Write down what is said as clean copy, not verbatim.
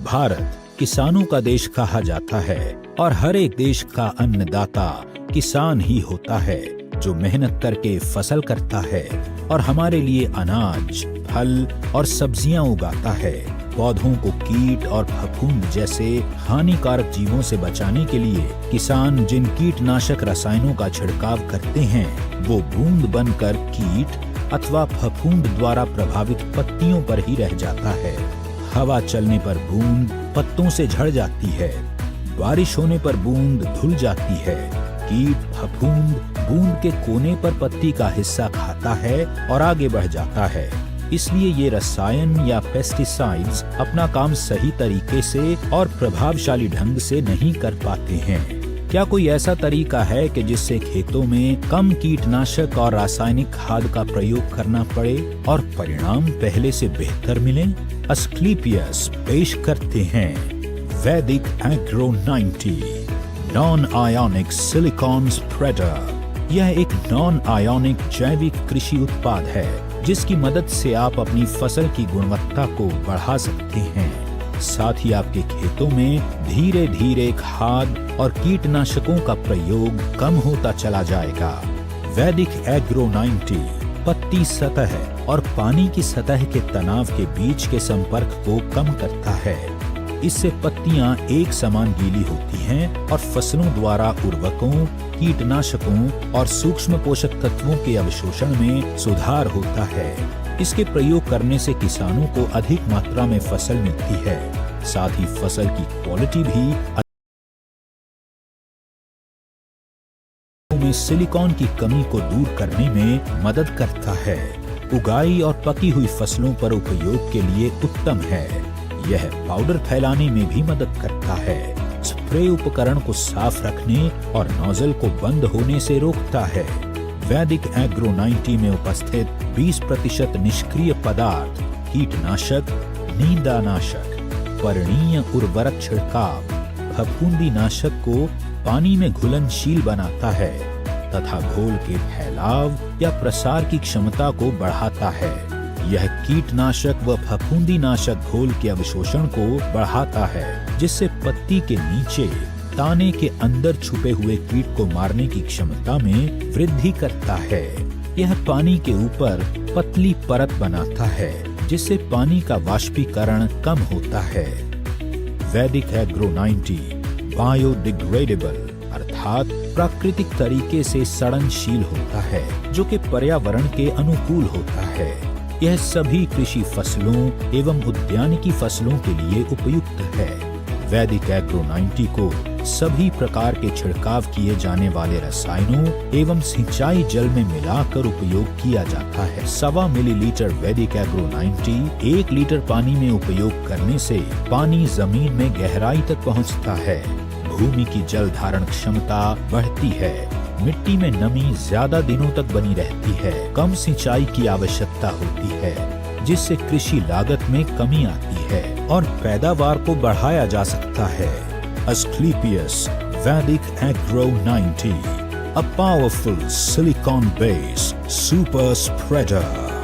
भारत किसानों का देश कहा जाता है और हर एक देश का अन्नदाता किसान ही होता है, जो मेहनत करके फसल करता है और हमारे लिए अनाज, फल और सब्जियां उगाता है। पौधों को कीट और फफूंद जैसे हानिकारक जीवों से बचाने के लिए किसान जिन कीटनाशक रसायनों का छिड़काव करते हैं, वो बूंद बनकर कीट अथवा फफूंद द्वारा प्रभावित पत्तियों पर ही रह जाता है। हवा चलने पर बूंद पत्तों से झड़ जाती है, बारिश होने पर बूंद धुल जाती है। कीट फफूंद बूंद के कोने पर पत्ती का हिस्सा खाता है और आगे बढ़ जाता है। इसलिए ये रसायन या पेस्टिसाइड्स अपना काम सही तरीके से और प्रभावशाली ढंग से नहीं कर पाते हैं। क्या कोई ऐसा तरीका है कि जिससे खेतों में कम कीटनाशक और रासायनिक खाद का प्रयोग करना पड़े और परिणाम पहले से बेहतर मिले? अस्क्लेपियस पेश करते हैं वैदिक agro 90 non ionic silicon spreader. यह एक नॉन आयोनिक जैविक कृषि उत्पाद है जिसकी मदद से आप अपनी फसल की गुणवत्ता को बढ़ा सकते हैं। साथ ही आपके खेतों में धीरे धीरे खाद और कीटनाशकों का प्रयोग कम होता चला जाएगा। वैदिक एग्रो 90 पत्ती सतह और पानी की सतह के तनाव के बीच के संपर्क को कम करता है। इससे पत्तियां एक समान गीली होती हैं और फसलों द्वारा उर्वरकों, कीटनाशकों और सूक्ष्म पोषक तत्वों के अवशोषण में सुधार होता है। इसके प्रयोग करने से किसानों को अधिक मात्रा में फसल मिलती है। साथ ही फसल की क्वालिटी भी में सिलिकॉन की कमी को दूर करने में मदद करता है। उगाई और पकी हुई फसलों पर उपयोग के लिए उत्तम है। यह पाउडर फैलाने में भी मदद करता है। स्प्रे उपकरण को साफ रखने और नोजल को बंद होने से रोकता है। वैदिक एग्रो 90 में उपस्थित 20% निष्क्रिय पदार्थ कीटनाशक, नींदानाशक, पर्णीय उर्वरक छिड़काव, फफूंदी नाशक को पानी में घुलनशील बनाता है तथा घोल के फैलाव या प्रसार की क्षमता को बढ़ाता है। यह कीटनाशक व फफूंदी नाशक घोल के अवशोषण को बढ़ाता है, जिससे पत्ती के नीचे ताने के अंदर छुपे हुए कीट को मारने की क्षमता में वृद्धि करता है। यह पानी के ऊपर पतली परत बनाता है, जिससे पानी का वाष्पीकरण कम होता है। वैदिक एग्रो 90 बायोडिग्रेडेबल अर्थात प्राकृतिक तरीके से सड़नशील होता है, जो कि पर्यावरण के अनुकूल होता है। यह सभी कृषि फसलों एवं उद्यानिकी फसलों के लिए उपयुक्त है। वैदिक एग्रो 90 को सभी प्रकार के छिड़काव किए जाने वाले रसायनों एवं सिंचाई जल में मिलाकर उपयोग किया जाता है। 1.25 मिलीलीटर वैदिक एग्रो 90 1 लीटर पानी में उपयोग करने से पानी जमीन में गहराई तक पहुंचता है। भूमि की जल धारण क्षमता बढ़ती है। मिट्टी में नमी ज्यादा दिनों तक बनी रहती है। कम सिंचाई की आवश्यकता होती है, जिससे कृषि लागत में कमी आती है और पैदावार को बढ़ाया जा सकता है। अस्क्लेपियस वैदिक agro 90 a powerful silicon based super spreader।